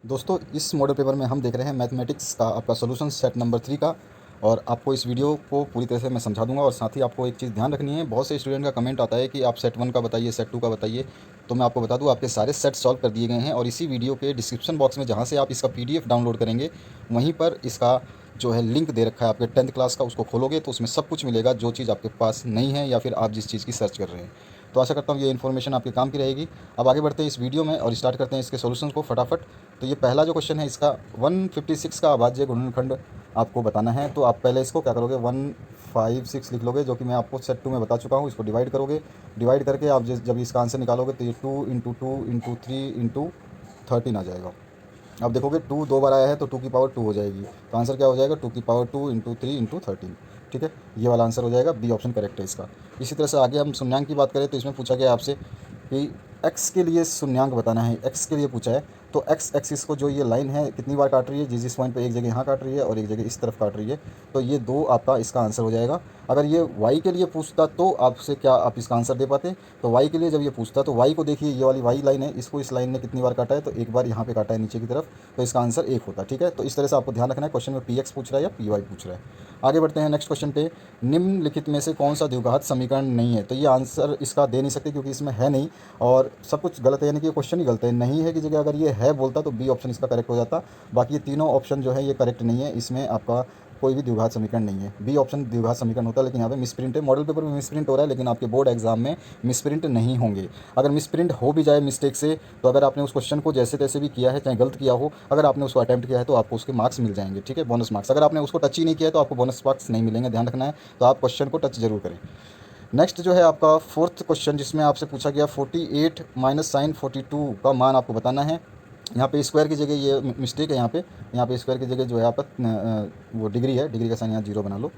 दोस्तों इस model paper में हम देख रहे हैं मैथमेटिक्स का आपका सॉल्यूशन सेट नंबर 3 का। और आपको इस वीडियो को पूरी तरह से मैं समझा दूंगा। और साथ ही आपको एक चीज़ ध्यान रखनी है, बहुत से स्टूडेंट का कमेंट आता है कि आप सेट 1 का बताइए, सेट 2 का बताइए। तो मैं आपको बता दूं, आपके सारे सेट सॉल्व कर दिए गए हैं। और इसी वीडियो के डिस्क्रिप्शन बॉक्स में जहाँ से आप इसका PDF डाउनलोड करेंगे, वहीं पर इसका जो है लिंक दे रखा है आपके 10th क्लास का। उसको खोलोगे तो उसमें सब कुछ मिलेगा, जो चीज़ आपके पास नहीं है या फिर आप जिस चीज़ की सर्च कर रहे हैं। तो आशा करता हूँ ये इन्फॉर्मेशन आपके काम की रहेगी। अब आगे बढ़ते हैं इस वीडियो में और स्टार्ट करते हैं इसके सॉल्यूशंस को फटाफट। तो ये पहला जो क्वेश्चन है, इसका 156 का अभाज्य गुणनखंड आपको बताना है। तो आप पहले इसको क्या करोगे, 156 लिख लोगे, जो कि मैं आपको सेट 2 में बता चुका हूँ। इसको डिवाइड करोगे, डिवाइड करके आप जब इसका आंसर निकालोगे तो ये 2 × 2 × 3 × 13 आ जाएगा। अब देखोगे 2 दो बार आया है तो 2 की पावर 2 हो जाएगी। तो आंसर क्या हो जाएगा, 2 की पावर 2 × 3 × 13। ठीक है, ये वाला आंसर हो जाएगा, बी ऑप्शन करेक्ट है इसका। इसी तरह से आगे हम शून्यांक की बात करें तो इसमें पूछा गया आपसे कि एक्स के लिए शून्यांक बताना है। एक्स के लिए पूछा है तो एक्स एक्सिस को जो ये लाइन है कितनी बार काट रही है, जिस पॉइंट पे एक जगह यहाँ काट रही है और एक जगह इस तरफ काट रही है। तो ये दो आपका इसका आंसर हो जाएगा। अगर ये वाई के लिए पूछता तो आपसे क्या आप इसका आंसर दे पाते। तो वाई के लिए जब ये पूछता तो वाई को देखिए, ये वाली वाई लाइन है, इसको इस लाइन ने कितनी बार काटा है, तो एक बार यहाँ पे काटा है नीचे की तरफ। तो इसका आंसर 1 होता है। ठीक है, तो इस तरह से आपको ध्यान रखना है। क्वेश्चन में PX पूछ रहा है या PY पूछ रहा है। आगे बढ़ते हैं नेक्स्ट क्वेश्चन पे। निम्नलिखित में से कौन सा द्विघात समीकरण नहीं है। तो ये आंसर इसका दे नहीं सकते क्योंकि इसमें है नहीं और सब कुछ गलत है, यानी कि ये क्वेश्चन ही गलत है। नहीं है की जगह अगर ये है बोलता तो बी ऑप्शन इसका करेक्ट हो जाता। बाकी ये तीनों ऑप्शन जो है ये करेक्ट नहीं है, इसमें आपका कोई भी द्विघात समीकरण नहीं है। बी ऑप्शन द्विघात समीकरण होता है, लेकिन यहाँ पे मिसप्रिंट है। मॉडल पेपर में मिसप्रिंट हो रहा है, लेकिन आपके बोर्ड एग्जाम में मिसप्रिंट नहीं होंगे। अगर मिसप्रिंट हो भी जाए मिस्टेक से, तो अगर आपने उस क्वेश्चन को जैसे तैसे भी किया है, चाहे गलत किया हो, अगर आपने उसको अटैम्प्ट किया है तो आपको उसके मार्क्स मिल जाएंगे। ठीक है, बोनस मार्क्स। अगर आपने उसको टच ही नहीं किया है तो आपको बोनस मार्क्स नहीं मिलेंगे, ध्यान रखना है। तो आप क्वेश्चन को टच जरूर करें। नेक्स्ट जो है आपका फोर्थ क्वेश्चन, जिसमें आपसे पूछा गया 48 माइनस साइन 42 का मान आपको बताना है। यहाँ पे स्क्वायर की जगह ये मिस्टेक है, यहाँ पे स्क्वायर की जगह जो है आपका वो डिग्री है, डिग्री का साइन यहाँ 0 बना लो।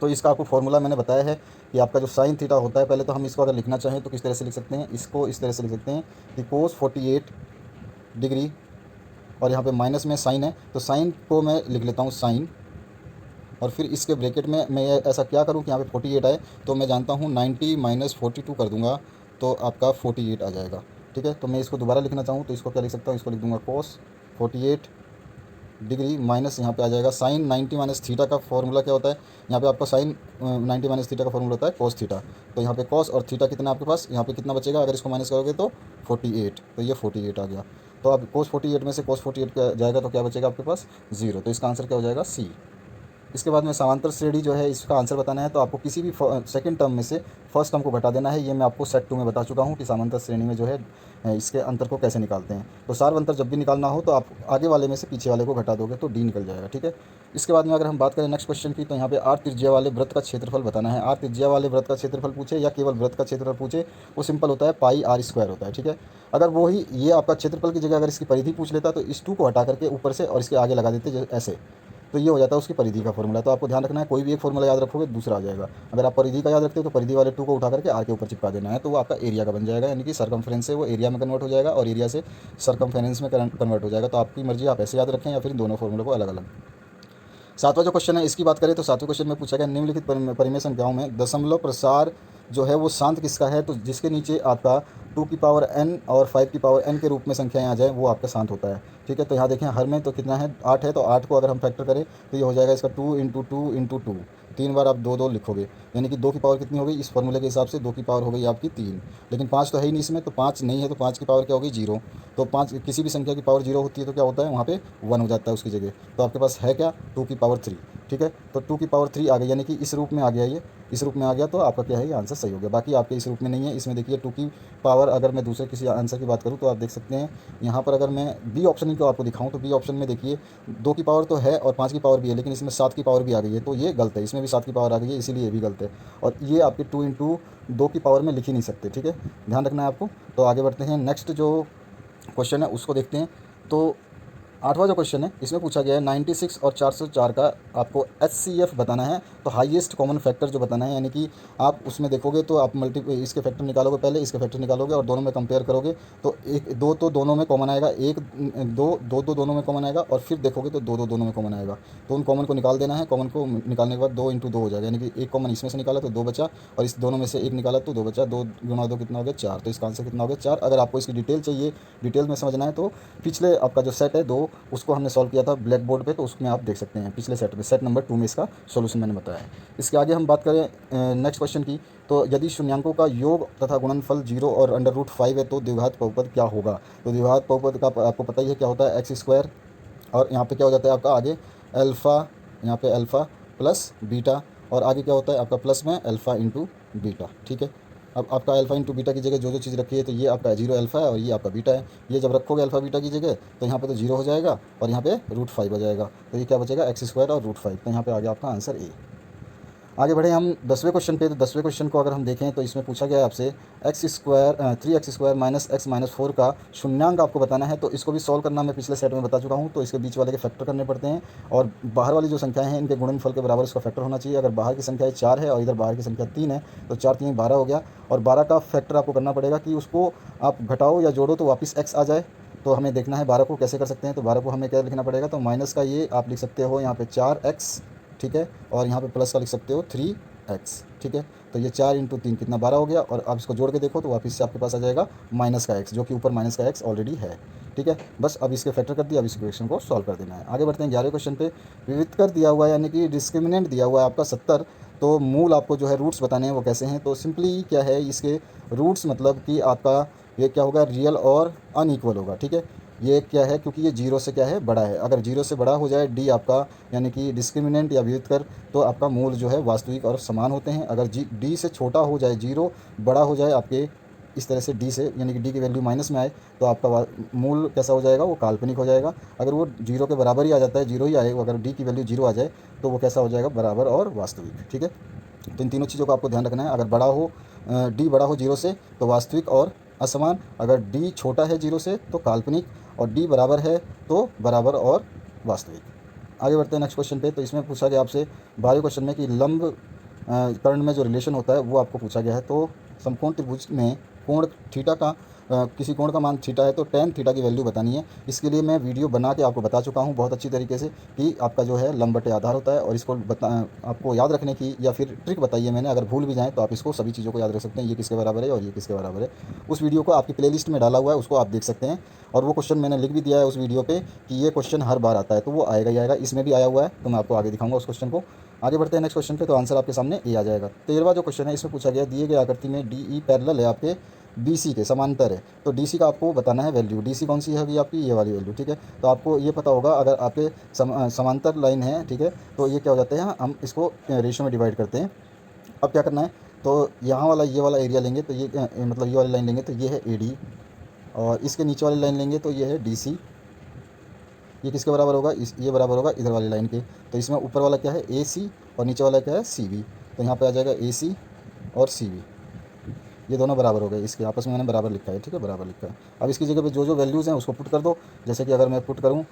तो इसका आपको फॉर्मूला मैंने बताया है कि आपका जो साइन थीटा होता है, पहले तो हम इसको अगर लिखना चाहें तो किस तरह से लिख सकते हैं, इसको इस तरह से लिख सकते हैं कि कोस 48 डिग्री, और यहाँ पे माइनस में साइन है तो साइन को मैं लिख लेता हूँ साइन। और फिर इसके ब्रैकेट में मैं ऐसा क्या करूँ कि यहाँ पे 48 आए, तो मैं जानता हूँ 90 माइनस 42 कर दूंगा तो आपका 48 आ जाएगा। ठीक है, तो मैं इसको दोबारा लिखना चाहूँ तो इसको क्या लिख सकता हूँ, इसको लिख दूंगा कोस 48 डिग्री माइनस यहाँ पे आ जाएगा साइन 90 माइनस थीटा का फॉर्मूला क्या होता है, यहाँ पे आपका साइन 90 माइनस थीटा का फॉर्मूला होता है कॉस थीटा। तो यहाँ पे कॉस और थीटा कितना आपके पास, यहाँ पे कितना बचेगा, अगर इसको माइनस करोगे तो 48, तो ये 48 आ गया। तो अब कोस 48 में से कोस 48 का जाएगा तो क्या बचेगा आपके पास, 0। तो इसका आंसर क्या हो जाएगा, सी। इसके बाद में समांतर श्रेणी जो है इसका आंसर बताना है। तो आपको किसी भी सेकंड टर्म में से फर्स्ट टर्म को घटा देना है। ये मैं आपको सेट 2 में बता चुका हूँ कि समांतर श्रेणी में जो है इसके अंतर को कैसे निकालते हैं। तो सार्व अंतर जब भी निकालना हो तो आप आगे वाले में से पीछे वाले को घटा दोगे तो डी निकल जाएगा। ठीक है, इसके बाद में अगर हम बात करें नेक्स्ट क्वेश्चन की, तो यहाँ पे 8 त्रिज्या वाले वृत्त का क्षेत्रफल बताना है। 8 त्रिज्या वाले वृत्त का क्षेत्रफल पूछे या केवल वृत्त का क्षेत्रफल पूछे, वो सिंपल होता है पाई आर स्क्वायर होता है। ठीक है, अगर वो ही ये आपका क्षेत्रफल की जगह अगर इसकी परिधि पूछ लेता तो इस 2 को हटा करके ऊपर से और इसके आगे लगा देते ऐसे, तो ये हो जाता है उसकी परिधि का फॉर्मूला। तो आपको ध्यान रखना है, कोई भी एक फॉर्मूला याद रखोगे दूसरा आ जाएगा। अगर आप परिधि का याद रखते हो तो परिधि वाले 2 को उठा करके आर के ऊपर चिपका देना है, तो वो आपका एरिया का बन जाएगा, यानी कि सरकमफ्रेंस से वो एरिया में कन्वर्ट हो जाएगा और एरिया से सरकमफ्रेंस में कन्वर्ट हो जाएगा। तो आपकी मर्जी, आप ऐसे याद रखें या फिर दोनों फॉर्मूले को अलग अलग। सातवां जो क्वेश्चन है इसकी बात करें तो सातवें क्वेश्चन में पूछा गया निम्नलिखित परिमेय संख्याओं में दशमलव प्रसार जो है वो शांत किसका है। तो जिसके नीचे आपका 2 की पावर n और 5 की पावर n के रूप में संख्याएं आ जाए वो आपका शांत होता है। ठीक है, तो यहाँ देखें हर में तो कितना है, 8 है, तो 8 को अगर हम फैक्टर करें तो ये हो जाएगा इसका 2 × 2 × 2। 3 बार आप 2 2 लिखोगे, यानी कि 2 की पावर कितनी हो गई, इस फॉर्मूले के हिसाब से 2 की पावर हो गई आपकी 3। लेकिन 5 तो है ही नहीं इसमें, तो 5 नहीं है, तो 5 की पावर क्या होगी, 0। तो 5 किसी भी संख्या की पावर 0 होती है तो क्या होता है, वहाँ पे 1 हो जाता है उसकी जगह। तो आपके पास है क्या, 2 की पावर 3। ठीक है, तो 2 की पावर 3 आ गई, यानी कि इस रूप में आ गया, ये इस रूप में आ गया, तो आपका क्या है, ये आंसर सही हो गया। बाकी आपके इस रूप में नहीं है, इसमें देखिए 2 की पावर, अगर मैं दूसरे किसी आंसर की बात करूँ तो आप देख सकते हैं यहाँ पर, अगर मैं बी ऑप्शन को आपको दिखाऊँ तो बी ऑप्शन में देखिए 2 की पावर तो है और 5 की पावर भी है, लेकिन इसमें 7 की पावर भी आ गई है, तो ये गलत है। इसमें भी 7 की पावर आ गई है, इसीलिए ये भी गलत है। और ये आपके 2 की पावर में लिख ही नहीं सकते। ठीक है, ध्यान रखना है आपको। तो आगे बढ़ते हैं, नेक्स्ट जो क्वेश्चन है उसको देखते हैं। तो 8वां जो क्वेश्चन है इसमें पूछा गया है 96 और 404 का आपको HCF बताना है, तो हाईएस्ट कॉमन फैक्टर जो बताना है, यानी कि आप उसमें देखोगे तो आप इसके फैक्टर निकालोगे, पहले इसके फैक्टर निकालोगे और दोनों में कंपेयर करोगे तो एक दो तो दोनों में कॉमन आएगा, एक दो दो दो दोनों में कॉमन आएगा और फिर देखोगे तो दो दो दोनों में कॉमन आएगा। तो उन कॉमन को निकाल देना है, कॉमन को निकालने के बाद 2 × 2 हो जाएगा, यानी कि एक कॉमन इसमें से निकाला तो 2 बचा और इस दोनों में से एक निकाला तो 2 बचा, 2 × 2 कितना हो गया 4, तो इसका आंसर कितना हो गया 4। अगर आपको इसकी डिटेल चाहिए, डिटेल में समझना है तो पिछले आपका जो सेट है 2 उसको हमने सॉल्व किया था ब्लैक बोर्ड पे, तो उसमें आप देख सकते हैं पिछले सेट में, सेट नंबर 2 में इसका सॉल्यूशन मैंने बताया है। इसके आगे हम बात करें नेक्स्ट क्वेश्चन की, तो यदि शून्यांकों का योग तथा गुणनफल 0 और √5 है तो द्विघात बहुपद क्या होगा। तो द्विघात बहुपद का आपको पता ही है क्या होता है, x² और यहाँ पे क्या हो जाता है आपका आगे अल्फ़ा, यहाँ पे अल्फ़ा प्लस बीटा और आगे क्या होता है आपका प्लस में अल्फ़ा इंटू बीटा। ठीक है, अब आपका अल्फ़ा इंटू बीटा की जगह जो जो चीज़ रखी है तो ये आपका 0 अल्फ़ा है और ये आपका बीटा है। ये जब रखोगे अल्फ़ा बीटा की जगह तो यहाँ पे तो 0 हो जाएगा और यहाँ पे √5 हो जाएगा, तो ये क्या बचेगा x² और √5, तो यहाँ पे आ गया आपका आंसर ए। आगे बढ़े हम 10वें क्वेश्चन पे, तो 10वें क्वेश्चन को अगर हम देखें तो इसमें पूछा गया है आपसे 3x² माइनस x माइनस 4 का शून्यांक आपको बताना है। तो इसको भी सॉल्व करना मैं पिछले सेट में बता चुका हूँ, तो इसके बीच वाले के फैक्टर करने पड़ते हैं और बाहर वाली जो संख्याएं हैं इनके गुणनफल के बराबर इसका फैक्टर होना चाहिए। अगर बाहर की संख्या 4 है और इधर बाहर की संख्या 3 है तो 4 3 12 हो गया और 12 का फैक्टर आपको करना पड़ेगा कि उसको आप घटाओ या जोड़ो तो वापस x आ जाए। तो हमें देखना है 12 को कैसे कर सकते हैं, तो 12 को हमें क्या लिखना पड़ेगा, तो माइनस का ये आप लिख सकते हो यहाँ पे 4x, ठीक है, और यहाँ पे प्लस का लिख सकते हो 3x, ठीक है। तो ये 4 × 3 कितना 12 हो गया और आप इसको जोड़ के देखो तो वापस से आपके पास आ जाएगा माइनस का x, जो कि ऊपर माइनस का x ऑलरेडी है। ठीक है, बस अब इसके फैक्टर कर दिया, अब इस क्वेश्चन को सॉल्व कर देना है। आगे बढ़ते हैं 11वें क्वेश्चन पे। विविधकर दिया हुआ है यानी कि डिस्क्रिमिनेंट दिया हुआ है आपका 70, तो मूल आपको जो है रूट्स बताने हैं वो कैसे हैं। तो सिंपली क्या है इसके रूट्स, मतलब कि आपका ये क्या होगा रियल और अनइक्वल होगा। ठीक है, ये क्या है क्योंकि ये 0 से क्या है बड़ा है, अगर 0 से बड़ा हो जाए डी आपका यानी कि डिस्क्रिमिनेंट या विविधकर, तो आपका मूल जो है वास्तविक और समान होते हैं। अगर डी से छोटा हो जाए, 0 बड़ा हो जाए आपके इस तरह से डी से, यानी कि डी की वैल्यू माइनस में आए तो आपका मूल कैसा हो जाएगा, वो काल्पनिक हो जाएगा। अगर वो 0 के बराबर ही आ जाता है, 0 ही आएगा, अगर डी की वैल्यू 0 आ जाए तो वो कैसा हो जाएगा, बराबर और वास्तविक। ठीक है, तो इन तीनों चीज़ों का आपको ध्यान रखना है। अगर बड़ा हो डी बड़ा हो 0 से तो वास्तविक और असमान, अगर डी छोटा है 0 से तो काल्पनिक और डी बराबर है तो बराबर और वास्तविक। आगे बढ़ते हैं नेक्स्ट क्वेश्चन पे। तो इसमें पूछा गया आपसे 12वें क्वेश्चन में कि लंब कर्ण में जो रिलेशन होता है वो आपको पूछा गया है। तो समकोण त्रिभुज में कोण थीटा का किसी कोण का मान थीटा है तो tan थीटा की वैल्यू बतानी है। इसके लिए मैं वीडियो बना के आपको बता चुका हूँ बहुत अच्छी तरीके से कि आपका जो है लंब बटे आधार होता है, और इसको आपको याद रखने की या फिर ट्रिक बताई है मैंने, अगर भूल भी जाएँ तो आप इसको सभी चीज़ों को याद रख सकते हैं, ये किसके बराबर है और ये किसके बराबर है। उस वीडियो को आपकी प्लेलिस्ट में डाला हुआ है, उसको आप देख सकते हैं, और वो क्वेश्चन मैंने लिख भी दिया है उस वीडियो पर कि ये क्वेश्चन हर बार आता है, तो वो आएगा ही आएगा, इसमें भी आया हुआ है, तो मैं आपको आगे दिखाऊंगा उस क्वेश्चन को। आगे बढ़ते हैं नेक्स्ट क्वेश्चन पे, तो आंसर आपके सामने ए आ जाएगा। 13वां जो क्वेश्चन है इसमें पूछा गया दिए गए आकृति में डी ई पैरेलल है आपके BC के समांतर है, तो DC का आपको बताना है वैल्यू। DC कौन सी होगी आपकी, ये वाली वैल्यू। ठीक है, तो आपको ये पता होगा अगर आपके समांतर लाइन है, ठीक है, तो ये क्या हो जाता है, हम इसको रेशियो में डिवाइड करते हैं। अब क्या करना है, तो यहाँ वाला ये वाला एरिया लेंगे तो ये मतलब ये वाली लाइन लेंगे तो ये है AD, और इसके नीचे वाली लाइन लेंगे तो ये है DC। ये किसके बराबर होगा, ये बराबर होगा इधर वाली लाइन के। तो इसमें ऊपर वाला क्या है AC और नीचे वाला क्या है CB, तो यहाँ पे आ जाएगा AC और CB, ये दोनों बराबर हो गए, इसके आपस में मैंने बराबर लिखा है। ठीक है, बराबर लिखा है। अब इसकी जगह पे जो जो वैल्यूज़ हैं उसको पुट कर दो। जैसे कि अगर मैं पुट करूँ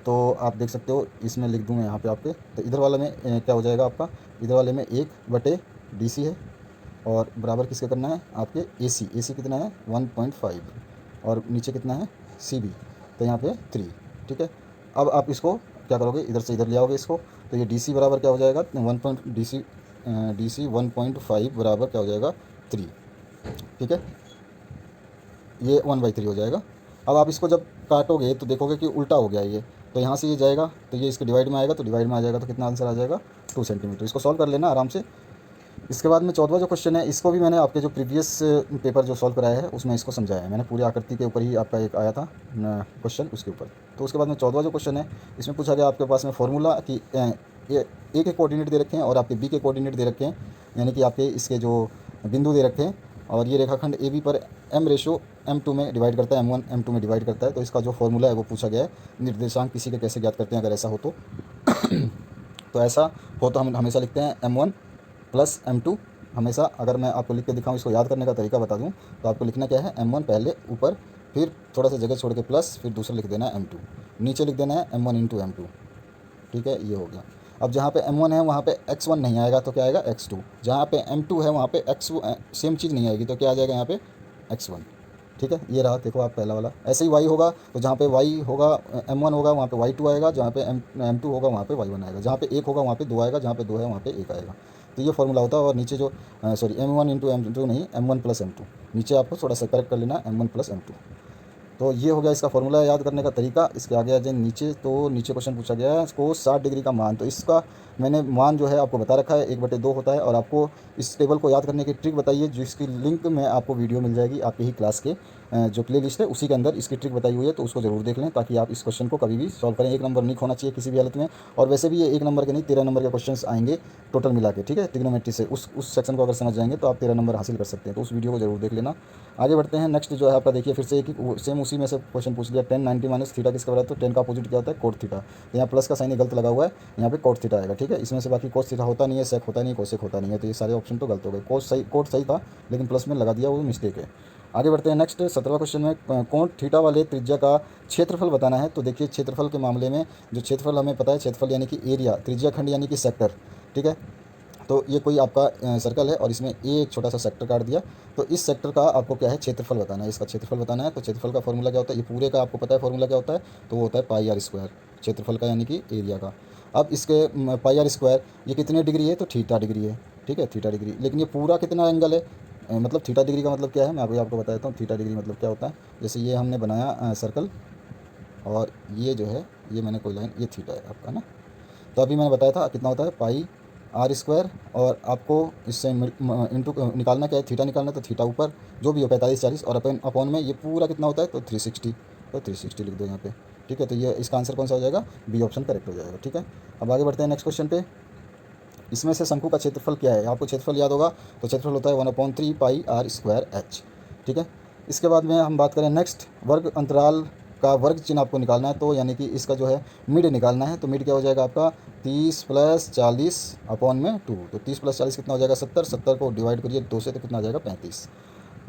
तो आप देख सकते हो, इसमें लिख दूँ मैं यहाँ पे आपके, तो इधर वाले में क्या हो जाएगा आपका, इधर वाले में 1/DC है और बराबर किसके करना है आपके AC कितना है 1.5 और नीचे कितना है CB, तो यहाँ पे 3। ठीक है, अब आप इसको क्या करोगे, इधर से इधर ले आओगे इसको, तो ये DC बराबर क्या हो जाएगा DC 1.5 बराबर क्या हो जाएगा 3। ठीक है, ये 1/3 हो जाएगा। अब आप इसको जब काटोगे तो देखोगे कि उल्टा हो गया ये, तो यहाँ से ये जाएगा तो ये इसके डिवाइड में आएगा, तो डिवाइड में आ जाएगा तो कितना आंसर आ जाएगा 2 सेंटीमीटर। इसको सॉल्व कर लेना आराम से। इसके बाद में 14वां जो क्वेश्चन है, इसको भी मैंने आपके जो प्रीवियस पेपर जो सॉल्व कराया है उसमें इसको समझाया है मैंने, पूरी आकृति के ऊपर ही आपका एक आया था क्वेश्चन उसके ऊपर। तो उसके बाद में 14वां जो क्वेश्चन है इसमें पूछा गया आपके पास में फॉर्मूला कि ए के कोऑर्डिनेट दे रखे हैं और आपके बी के कोऑर्डिनेट दे रखे हैं, यानी कि आपके इसके जो बिंदु दे रखे हैं, और ये रेखाखंड AB पर m/m2 में डिवाइड करता है, m1 m2 में डिवाइड करता है। तो इसका जो फॉर्मूला है वो पूछा गया है, निर्देशांक किसी के कैसे ज्ञात करते हैं अगर ऐसा हो तो तो ऐसा हो तो हम हमेशा लिखते हैं m1 + m2 हमेशा। अगर मैं आपको लिख के दिखाऊँ, इसको याद करने का तरीका बता दूँ, तो आपको लिखना क्या है m1 पहले ऊपर, फिर थोड़ा सा जगह छोड़ के प्लस, फिर दूसरा लिख देना है m2। नीचे लिख देना है m1 इंटू m2, ठीक है, ये हो गया। अब जहाँ पे m1 है वहाँ पे x1 नहीं आएगा तो क्या आएगा x2, जहाँ पे m2 है वहाँ पे x सेम चीज़ नहीं आएगी तो क्या आ जाएगा यहाँ पे x1, ठीक है। ये रहा, देखो आप पहला वाला। ऐसे ही y होगा तो जहाँ पे y होगा m1 होगा वहाँ पे y2 आएगा, जहाँ पे m2 होगा वहाँ पे y1 आएगा, जहाँ पे 1 होगा वहाँ पे 2 आएगा, जहाँ पे 2 है वहाँ पे 1 आएगा। तो ये फॉर्मूला होता है। और नीचे जो सॉरी m1 इंटू m2 नहीं, m1 प्लस m2, नीचे आपको थोड़ा सा करेक्ट कर लेना, m1 प्लस m2। तो ये हो गया इसका फॉर्मूला याद करने का तरीका। इसके आगे आ जाए नीचे, तो नीचे क्वेश्चन पूछा गया है इसको 60 डिग्री का मान। तो इसका मैंने मान जो है आपको बता रखा है, 1/2 होता है। और आपको इस टेबल को याद करने की ट्रिक बताइए, जिसकी लिंक में आपको वीडियो मिल जाएगी आपकी ही क्लास के जो प्ले लिस्ट है उसी के अंदर इसकी ट्रिक बताई हुई है, तो उसको जरूर देख लें ताकि आप इस क्वेश्चन को कभी भी सॉल्व करें। 1 नंबर नहीं खोना चाहिए किसी भी हालत में। और वैसे भी ये 1 नंबर के नहीं 13 नंबर के क्वेश्चन आएंगे टोटल मिला के, ठीक है। ट्रिग्नोमेट्री से उस सेक्शन को अगर समझ जाएंगे तो आप 13 नंबर हासिल कर सकते हैं। तो उस वीडियो को जरूर देख लेना। आगे बढ़ते हैं। नेक्स्ट जो है आपका देखिए, फिर से एक सेम उसी में से क्वेश्चन पूछ लिया। 10 90 माइनस थीटा किसका बराबर है, तो 10 का अपोजिट क्या होता है, कोट थीटा। तो यहाँ प्लस का साइन गलत लगा हुआ है, यहाँ पे कोट थीटा आएगा, ठीक है। इसमें से बाकी कोस थीटा होता नहीं है, सेक होता नहीं है, कोसेक होता नहीं है। तो ये सारे ऑप्शन तो गलत हो गए। कोट सही था लेकिन प्लस में लगा दिया, वो मिस्टेक है। आगे बढ़ते हैं। नेक्स्ट 17वां क्वेश्चन में कोण थीटा वाले त्रिज्या का क्षेत्रफल बताना है। तो देखिए क्षेत्रफल के मामले में जो क्षेत्रफल हमें पता है, क्षेत्रफल यानी कि एरिया, त्रिज्या खंड यानी कि सेक्टर, ठीक है। तो ये कोई आपका सर्कल है और इसमें एक छोटा सा सेक्टर काट दिया, तो इस सेक्टर का आपको क्या है, क्षेत्रफल बताना है, इसका क्षेत्रफल बताना है। तो क्षेत्रफल का फॉर्मूला क्या होता है, ये पूरे का आपको पता है फॉर्मूला क्या होता है, तो वो होता है पाई आर स्क्वायर, क्षेत्रफल का यानी कि एरिया का। अब इसके पाई आर स्क्वायर ये कितने डिग्री है, तो थीटा डिग्री है, ठीक है, थीटा डिग्री। लेकिन ये पूरा कितना एंगल है, मतलब थीटा डिग्री का मतलब क्या है, मैं अभी आपको बता देता हूँ। थीटा डिग्री मतलब क्या होता है, जैसे ये हमने बनाया सर्कल और ये जो है ये मैंने कोई लाइन, ये थीटा है आपका ना। तो अभी मैंने बताया था कितना होता है पाई आर स्क्वायर, और आपको इससे इंटू निकालना क्या है, थीटा निकालना। तो थीटा ऊपर जो भी हो 45 40 और अपॉन में ये पूरा कितना होता है, तो 360, तो 360 लिख दो यहाँ पे, ठीक है। तो ये इसका आंसर कौन सा हो जाएगा, बी ऑप्शन करेक्ट हो जाएगा, ठीक है। अब आगे बढ़ते हैं नेक्स्ट क्वेश्चन पे। इसमें से शंकु का क्षेत्रफल क्या है, आपको क्षेत्रफल याद होगा, तो क्षेत्रफल होता है 1/3 पाई आर स्क्वायर एच, ठीक है। इसके बाद में हम बात करें नेक्स्ट, वर्ग अंतराल का वर्ग चिन्ह आपको निकालना है। तो यानी कि इसका जो है मिड निकालना है। तो मिड क्या हो जाएगा आपका 30 + 40 अपॉन में 2। तो 30 + 40 कितना हो जाएगा 70, 70 को डिवाइड करिए 2 से तो कितना आ जाएगा 35।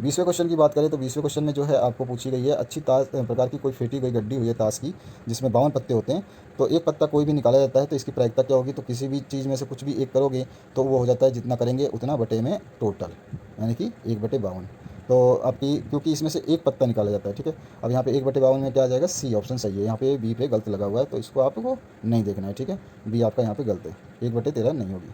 20वें क्वेश्चन की बात करें तो 20वें क्वेश्चन में जो है आपको पूछी गई है, अच्छी ताश प्रकार की कोई फेंटी गई गड्डी हुई है ताश की, जिसमें 52 पत्ते होते हैं। तो एक पत्ता कोई भी निकाला जाता है, तो इसकी प्रायिकता क्या होगी, तो किसी भी चीज़ में से कुछ भी एक करोगे तो वो हो जाता है जितना करेंगे उतना बटे में टोटल, यानी कि 1/52। तो आपकी क्योंकि इसमें से एक पत्ता निकाला जाता है, ठीक है। अब यहाँ पे 1/52 में क्या आ जाएगा, सी ऑप्शन सही है। यहाँ पे बी पे गलत लगा हुआ है, तो इसको आपको नहीं देखना है, ठीक है। बी आपका यहाँ पे गलत है, 1/13 नहीं होगी।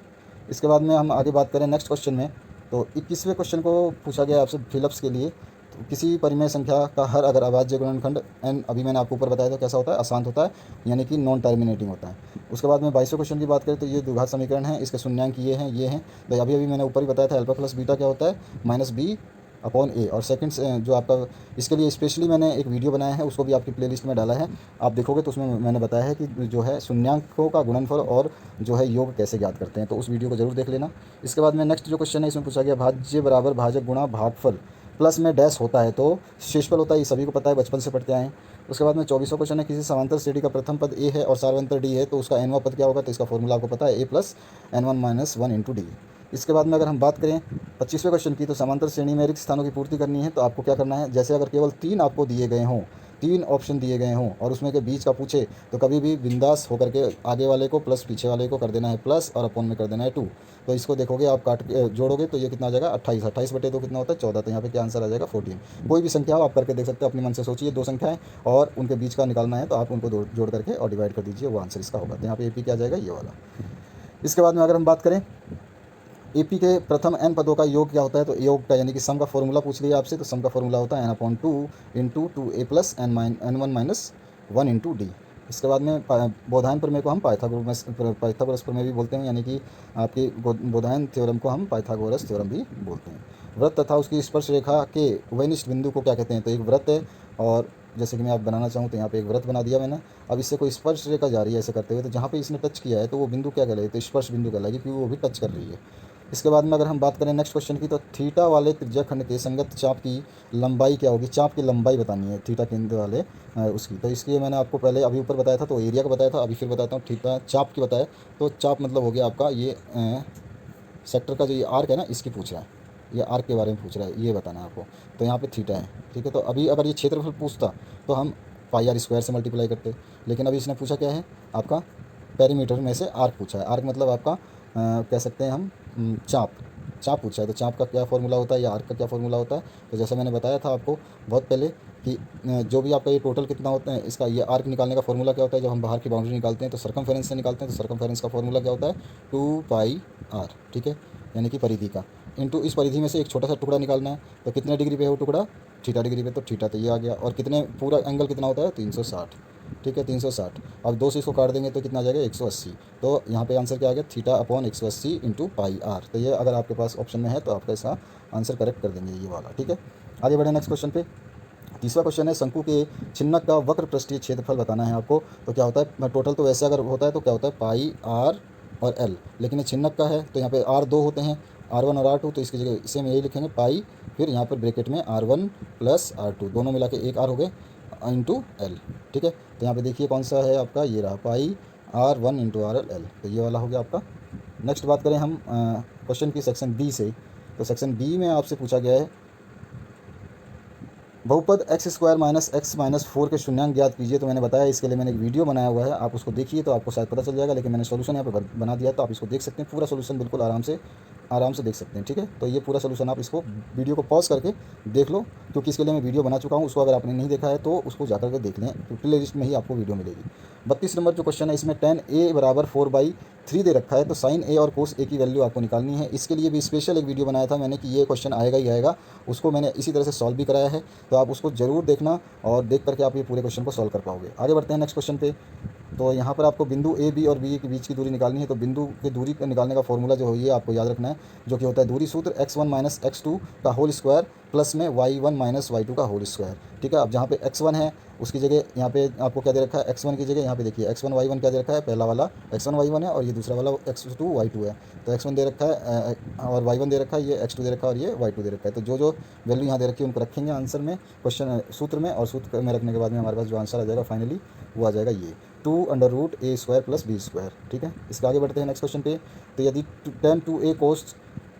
इसके बाद में हम आगे बात करें नेक्स्ट क्वेश्चन में। तो 21वें क्वेश्चन को पूछा गया आपसे फिलअप्स के लिए। तो किसी परिमेय संख्या का हर अगर अभाज्य गुणनखंड n, अभी मैंने आपको ऊपर बताया था कैसा होता है, अशांत होता है, यानी कि नॉन टर्मिनेटिंग होता है। उसके बाद में 22वें क्वेश्चन की बात करें तो ये द्विघात समीकरण है, इसके शून्यांक ये हैं। तो अभी मैंने ऊपर ही बताया था अल्फा प्लस बीटा क्या होता है, -b/a। और सेकंड जो आपका इसके लिए स्पेशली मैंने एक वीडियो बनाया है, उसको भी आपकी प्लेलिस्ट में डाला है, आप देखोगे तो उसमें मैंने बताया है कि जो है शून्यांकों का गुणनफल और जो है योग कैसे ज्ञात करते हैं। तो उस वीडियो को जरूर देख लेना। इसके बाद में नेक्स्ट जो क्वेश्चन है इसमें पूछा गया भाज्य बराबर भाजक गुणा भागफल प्लस में डैश होता है तो शेषफल होता है, ये सभी को पता है, बचपन से पढ़ते आए हैं। उसके बाद में 24वां क्वेश्चन है, किसी समांतर श्रेणी का प्रथम पद ए है और सार्वंतर डी है, तो उसका nवां पद क्या होगा, तो इसका फॉर्मूला आपको पता है, a + n1 - 1 × d। इसके बाद में अगर हम बात करें 25वें क्वेश्चन की, तो समांतर श्रेणी में रिक्त स्थानों की पूर्ति करनी है। तो आपको क्या करना है, जैसे अगर केवल 3 आपको दिए गए हों, 3 ऑप्शन दिए गए हों और उसमें के बीच का पूछे, तो कभी भी बिंदास होकर के आगे वाले को प्लस पीछे वाले को कर देना है प्लस और अपॉन में कर देना है 2। तो इसको देखोगे आप काट जोड़ोगे तो ये कितना आ जाएगा 28, 28/2 कितना होता है 14। तो यहाँ पे क्या आंसर आ जाएगा 14। कोई भी संख्या हो आप करके देख सकते हो, अपने मन से सोचिए 2 संख्याएं और उनके बीच का निकालना है, तो आप उनको जोड़ करके और डिवाइड कर दीजिए, वो आंसर इसका होगा। तो यहाँ पे AP क्या आ जाएगा, ये वाला। इसके बाद में अगर हम बात करें AP के प्रथम n पदों का योग क्या होता है, तो योग का यानी कि सम का फॉर्मूला पूछ लिया आपसे, तो सम का फॉर्मूला होता है n/2 × 2a + n1 - 1 × d। इसके बाद में बोधायन प्रमेय को हम पाइथागोरस प्रमेय भी बोलते हैं, यानी कि आपकी बोधायन थ्योरम को हम पाइथागोरस थ्योरम भी बोलते हैं। वृत्त तथा उसकी स्पर्श रेखा के उभयनिष्ठ बिंदु को क्या कहते हैं, तो एक वृत्त है, और जैसे कि मैं आप बनाना चाहूँ तो यहाँ पे एक वृत्त बना दिया मैंने। अब इससे कोई स्पर्श रेखा जा रही है ऐसे करते हुए, तो जहाँ पे इसने टच किया है तो वो बिंदु क्या कहलाएगी, तो स्पर्श बिंदु कहलाएगी, क्योंकि वो भी टच कर रही है। इसके बाद में अगर हम बात करें नेक्स्ट क्वेश्चन की, तो थीटा वाले त्रिज्याखंड के संगत चाप की लंबाई क्या होगी, चाप की लंबाई बतानी है थीटा केंद्र वाले उसकी। तो इसके लिए मैंने आपको पहले अभी ऊपर बताया था, तो एरिया का बताया था, अभी फिर बताता हूँ थीटा चाप की बताया। तो चाप मतलब हो गया आपका ये सेक्टर का जो ये आर्क है ना, इसकी पूछ रहा है, ये आर्क के बारे में पूछ रहा है, ये बताना है आपको। तो यहाँ पे थीटा है, ठीक है। तो अभी अगर ये क्षेत्रफल पूछता तो हम पाई आर स्क्वायर से मल्टीप्लाई करते, लेकिन अभी इसने पूछा क्या है आपका पेरीमीटर में से आर्क पूछा है। आर्क मतलब आपका कह सकते हैं हम चाप चाप पूछा है। तो चाप का क्या फॉर्मूला होता है या आर्क का क्या फॉर्मूला होता है। तो जैसा मैंने बताया था आपको बहुत पहले कि जो भी आपका ये टोटल कितना होता है इसका ये आर्क निकालने का फॉर्मूला क्या होता है। जब हम बाहर की बाउंड्री निकालते हैं तो सर्कमफेरेंस से निकालते हैं। तो सर्कमफेरेंस का फॉर्मूला क्या होता है 2πr, ठीक है, यानी कि परिधि का इंटू इस परिधि में से एक छोटा सा टुकड़ा निकालना है। तो कितने डिग्री पे है वो टुकड़ा, थीटा डिग्री पे, तो थीटा तो ये आ गया। और कितने पूरा एंगल कितना होता है 360, ठीक है 360। अब 2 से इसको काट देंगे तो कितना आ जाएगा 180। तो यहाँ पे आंसर क्या आ गया theta upon 180 into pi r. तो ये अगर आपके पास ऑप्शन में है तो आपका इसका आंसर करेक्ट कर देंगे ये वाला, ठीक है। आगे बढ़े नेक्स्ट क्वेश्चन पे। तीसरा क्वेश्चन है शंकु के छिन्नक का वक्र पृष्ठीय क्षेत्रफल बताना है आपको। तो क्या होता है टोटल तो वैसे अगर होता है तो क्या होता है पाई आर और एल, लेकिन ये छिन्नक का है तो यहाँ पे आर 2 होते हैं R1 और R2। तो इसकी जगह सेम यही लिखेंगे पाई, फिर यहाँ पर ब्रैकेट में R1 प्लस R2 दोनों मिला के एक R हो गए इंटू एल, ठीक है। तो यहाँ पे देखिए कौन सा है आपका ये रहा पाई R1 इंटू RL। तो ये वाला हो गया आपका। नेक्स्ट बात करें हम क्वेश्चन की सेक्शन बी से। तो सेक्शन बी में आपसे पूछा गया है बहुपद x² - x - 4 के शून्यांक ज्ञात कीजिए। तो मैंने बताया इसके लिए मैंने एक वीडियो बनाया हुआ है, आप उसको देखिए तो आपको शायद पता चल जाएगा। लेकिन मैंने सोल्यूशन यहाँ पे बना दिया तो आप इसको देख सकते हैं पूरा सोल्यूशन, बिल्कुल आराम से देख सकते हैं, ठीक है। तो ये पूरा सोल्यूशन आप इसको वीडियो को पॉज करके देख लो, क्योंकि इसके लिए मैं वीडियो बना चुका हूँ। उसको अगर आपने नहीं देखा है तो उसको जाकर के देख लें, तो प्ले लिस्ट में ही आपको वीडियो मिलेगी। 32 नंबर जो क्वेश्चन है इसमें tan a = 4/3 दे रखा है। तो साइन a और कोस a की वैल्यू आपको निकालनी है। इसके लिए भी स्पेशल एक वीडियो बनाया था मैंने कि ये क्वेश्चन आएगा ही आएगा, उसको मैंने इसी तरह से सॉल्व भी कराया है। तो आप उसको ज़रूर देखना और देख करके आप ये पूरे क्वेश्चन को सॉल्व कर पाओगे। आगे बढ़ते हैं नेक्स्ट क्वेश्चन पे। तो यहाँ पर आपको बिंदु ए बी और बी के बीच की दूरी निकालनी है। तो बिंदु की दूरी निकालने का फॉर्मूला जो है ये आपको याद रखना है, जो कि होता है दूरी सूत्र x1 - x2 का होल स्क्वायर प्लस में y1 - y2 का होल स्क्वायर, ठीक है। अब जहाँ पे x1 है उसकी जगह यहाँ पे आपको क्या दे रखा है x1 की जगह यहाँ पे देखिए x1 y1 क्या दे रखा है, पहला वाला x1 y1 है और ये दूसरा वाला x2 y2 है। तो x1 दे रखा है और y1 दे रखा है, ये x2 दे रखा है और ये y2 दे रखा है। तो जो वैल्यू यहाँ दे रखी है उनको रखेंगे आंसर में, क्वेश्चन सूत्र में, और सूत्र में रखने के बाद में हमारे पास जो आंसर आ जाएगा फाइनली वो आ जाएगा ये 2√a² + b², ठीक है। इसके आगे बढ़ते हैं नेक्स्ट क्वेश्चन पे। तो यदि tan 2a cos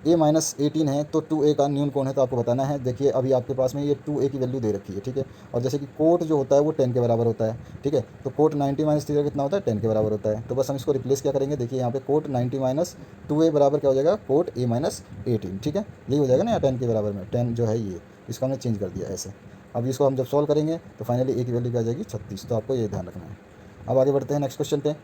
a - 18 है तो 2a का न्यून कौन है, तो आपको बताना है। देखिए अभी आपके पास में ये 2a की वैल्यू दे रखी है, ठीक है। और जैसे कि कोट जो होता है वो 10 के बराबर होता है, ठीक है। तो कोट 90 - 3 कितना होता है 10 के बराबर होता है। तो बस हम इसको रिप्लेस क्या करेंगे, देखिए यहाँ पे कोट 90 - 2a बराबर क्या हो जाएगा कोट a - 18, ठीक है। यही हो जाएगा ना 10 के बराबर में, 10 जो है ये, इसको हमने चेंज कर दिया ऐसे। अब इसको हम जब सॉल्व करेंगे तो फाइनली a की वैल्यू क्या आ जाएगी 36। तो आपको ये ध्यान रखना है। अब आगे बढ़ते हैं नेक्स्ट क्वेश्चन पे।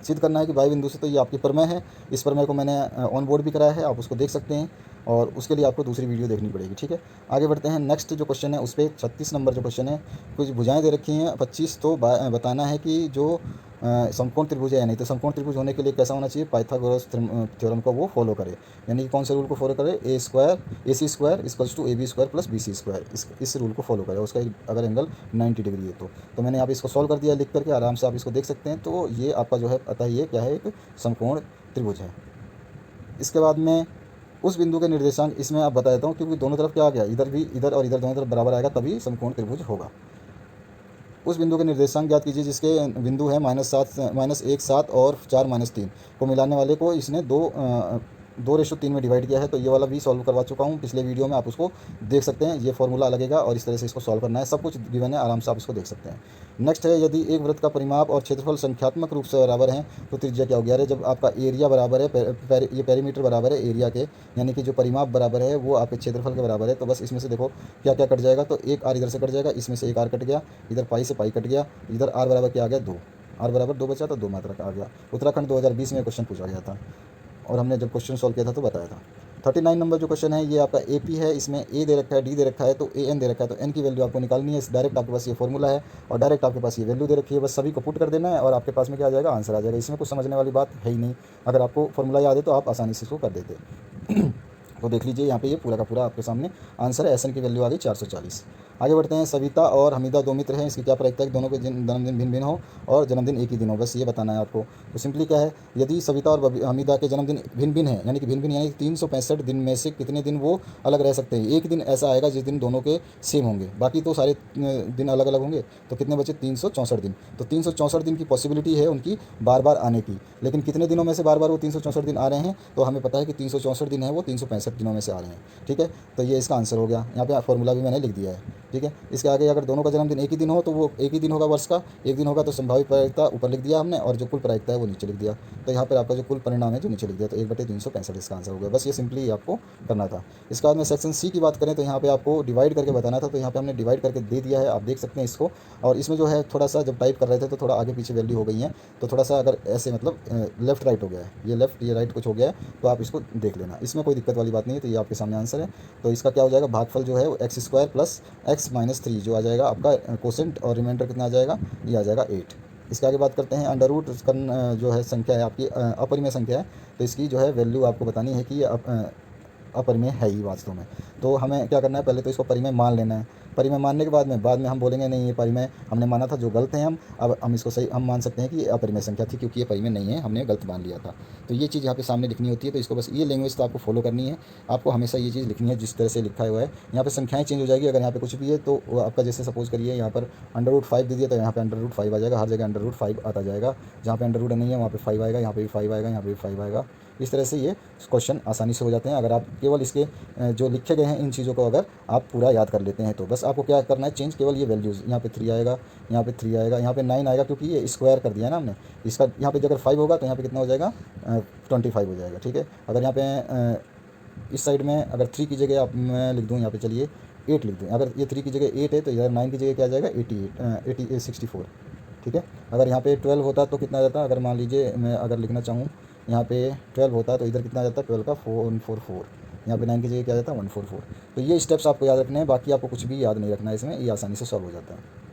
सिद्ध करना है कि वाई बिंदु से, तो ये आपकी प्रमेय है। इस प्रमेय को मैंने ऑन बोर्ड भी कराया है, आप उसको देख सकते हैं और उसके लिए आपको दूसरी वीडियो देखनी पड़ेगी, ठीक है। आगे बढ़ते हैं नेक्स्ट जो क्वेश्चन है उस पर 36 नंबर जो क्वेश्चन है, कुछ भुजाएं दे रखी हैं 25। तो बताना है कि जो समकोण त्रिभुज है या नहीं। तो समकोण त्रिभुज होने के लिए कैसा होना चाहिए, पाइथागोरस थ्योरम को वो फॉलो करे, यानी कि कौन से रूल को फॉलो करे, AC² = AB² + BC², इस रूल को फॉलो करे। उसका अगर एंगल 90 डिग्री है तो मैंने यहाँ पे इसको सॉल्व कर दिया लिख करके, आराम से आप इसको देख सकते हैं। तो ये आपका जो है पता ही है क्या है, एक समकोण त्रिभुज है। इसके बाद में उस बिंदु के निर्देशांक इसमें आप बता देता हूँ, क्योंकि दोनों तरफ क्या आ गया, इधर भी इधर और इधर दोनों तरफ बराबर आएगा तभी समकोण त्रिभुज होगा। उस बिंदु के निर्देशांक ज्ञात कीजिए जिसके बिंदु है -1 7 और 4 -3 को मिलाने वाले को इसने 2:3 में डिवाइड किया है। तो ये वाला भी सॉल्व करवा चुका हूँ पिछले वीडियो में, आप उसको देख सकते हैं। ये फॉर्मूला लगेगा और इस तरह से इसको सॉल्व करना है, सब कुछ गिवन है, आराम से आप इसको देख सकते हैं। नेक्स्ट है यदि एक वृत्त का परिमाप और क्षेत्रफल संख्यात्मक रूप से बराबर हैं तो त्रिज्या क्या हो गया। अरे जब आपका एरिया बराबर है, ये पेरीमीटर बराबर है एरिया के, यानी कि जो परिमाप बराबर है वो आपके क्षेत्रफल के बराबर है। तो बस इसमें से देखो क्या क्या कट जाएगा, तो एक आर इधर से कट जाएगा, इसमें से एक आर कट गया, इधर पाई से पाई कट गया, इधर आर बराबर क्या आ गया 2, आर बराबर 2 बचा तो 2 मात्रा का आ गया। उत्तराखंड 2020 में क्वेश्चन पूछा गया था और हमने जब क्वेश्चन सॉल्व किया था तो बताया था। 39 नंबर जो क्वेश्चन है ये आपका AP है। इसमें A दे रखा है, D दे रखा है, तो AN दे रखा है। तो N की वैल्यू आपको निकालनी है। डायरेक्ट आपके पास ये फॉर्मूला है और डायरेक्ट आपके पास ये वैल्यू दे रखी है, बस सभी को पुट कर देना है और आपके पास में क्या आ जाएगा आंसर आ जाएगा। इसमें कुछ समझने वाली बात है ही नहीं, अगर आपको फॉर्मूला याद है तो आप आसानी से इसको कर देते। तो देख लीजिए यहाँ पे ये पूरा का पूरा आपके सामने आंसर है। SN की वैल्यू आ गई 440। आगे बढ़ते हैं। सविता और हमीदा 2 मित्र हैं, इसकी क्या प्रायिकता है, दोनों के जन्मदिन भिन्न भिन्न हो और जन्मदिन एक ही दिन हो, बस ये बताना है आपको। तो सिंपली क्या है, यदि सविता और हमीदा के जन्मदिन भिन्न भिन्न है, यानी कि भिन्न भिन्न यानी 365 दिन में से कितने दिन वो अलग रह सकते हैं। एक दिन ऐसा आएगा जिस दिन दोनों के सेम होंगे, बाकी तो सारे दिन अलग अलग होंगे। तो कितने बचे 364 दिन। तो 364 दिन की पॉसिबिलिटी है उनकी बार बार आने की, लेकिन कितने दिनों में से बार बार वो 364 दिन आ रहे हैं, तो हमें पता है कि 364 दिन है वो 365 दिनों में से आ रहे हैं। ठीक है, तो ये इसका आंसर हो गया। यहाँ पे फॉर्मूला भी मैंने लिख दिया है। ठीक है, इसके आगे अगर दोनों का जन्मदिन एक ही दिन हो तो वो एक ही दिन होगा वर्ष का, एक दिन होगा तो संभावित प्रायिकता ऊपर लिख दिया हमने और जो कुल प्रायिकता है वो नीचे लिख दिया। तो यहाँ पर आपका जो कुल परिणाम है जो नीचे लिख दिया, तो 1/365 इसका आंसर हो गया। बस ये सिंपली आपको करना था। इसके बाद में सेक्शन सी की बात करें तो यहाँ पे आपको डिवाइड करके बताना था, तो यहाँ पे हमने डिवाइड करके दे दिया है, आप देख सकते हैं इसको। और इसमें जो है थोड़ा सा जब टाइप कर रहे थे तो थोड़ा आगे पीछे वैल्यू हो गई है, तो थोड़ा सा अगर ऐसे मतलब लेफ्ट राइट हो गया है, ये लेफ्ट ये राइट कुछ हो गया है, तो आप इसको देख लेना, इसमें कोई दिक्कत वाली बात नहीं है। तो ये आपके सामने आंसर है। तो इसका क्या हो जाएगा, भागफल जो है वो x² प्लस x-3 जो आ जाएगा आपका कोसेंट, और रिमाइंडर कितना आ जाएगा, ये आ जाएगा 8। इसके आगे बात करते हैं अंडर रूट जो है संख्या है आपकी अपरिमेय संख्या है, तो इसकी जो है वैल्यू आपको बतानी है कि ये अपरिमेय है ही वास्तव में। तो हमें क्या करना है, पहले तो इसको परिमेय मान लेना है। परिमेय मानने के बाद में हम बोलेंगे नहीं ये परिमेय हमने माना था जो गलत है, अब हम इसको सही हम मान सकते हैं कि ये अपरिमेय संख्या थी, क्योंकि ये परिमेय नहीं है, हमने गलत मान लिया था। तो ये चीज़ यहाँ पे सामने लिखनी होती है। तो इसको बस ये लैंग्वेज तो आपको फॉलो करनी है, आपको हमेशा ये चीज़ लिखनी है जिस तरह से लिखा हुआ है। यहाँ पे संख्याएं चेंज हो जाएगी, अगर यहाँ पे कुछ भी है तो वो आपका जैसे सपोज करिए यहाँ पर √5 दे दिया तो यहाँ पे √5 आ जाएगा, हर जगह √5 आता जाएगा। जहाँ पे अंडर रूट नहीं है वहाँ पे 5 आएगा, यहाँ पे भी 5 आएगा, यहाँ पे भी 5 आएगा। इस तरह से ये क्वेश्चन आसानी से हो जाते हैं अगर आप केवल इसके जो लिखे गए हैं इन चीज़ों को अगर आप पूरा याद कर लेते हैं। तो बस आपको क्या करना है, चेंज केवल ये वैल्यूज़, यहाँ पे 3 आएगा, यहाँ पे 3 आएगा, यहाँ पे 9 आएगा, क्योंकि ये स्क्वायर कर दिया है ना हमने इसका। यहाँ पे अगर 5 होगा तो यहाँ पे कितना हो जाएगा, 25 हो जाएगा। ठीक है, अगर यहाँ पे इस साइड में अगर 3 की जगह आप मैं लिख दूँ यहाँ पे, चलिए 8 लिख दूँ, अगर ये 3 की जगह 8 है तो इधर 9 की जगह क्या आ जाएगा, 64। ठीक है, अगर यहाँ पे 12 होता तो कितना आ जाता, अगर मान लीजिए मैं अगर लिखना चाहूँ यहाँ पे 12 होता तो इधर कितना आ जाता, 12 का 144, यहाँ पे 9 की जगह क्या आ जाता, 144। तो ये स्टेप्स आपको याद रखने हैं, बाकी आपको कुछ भी याद नहीं रखना है इसमें, ये आसानी से सॉल्व हो जाता है।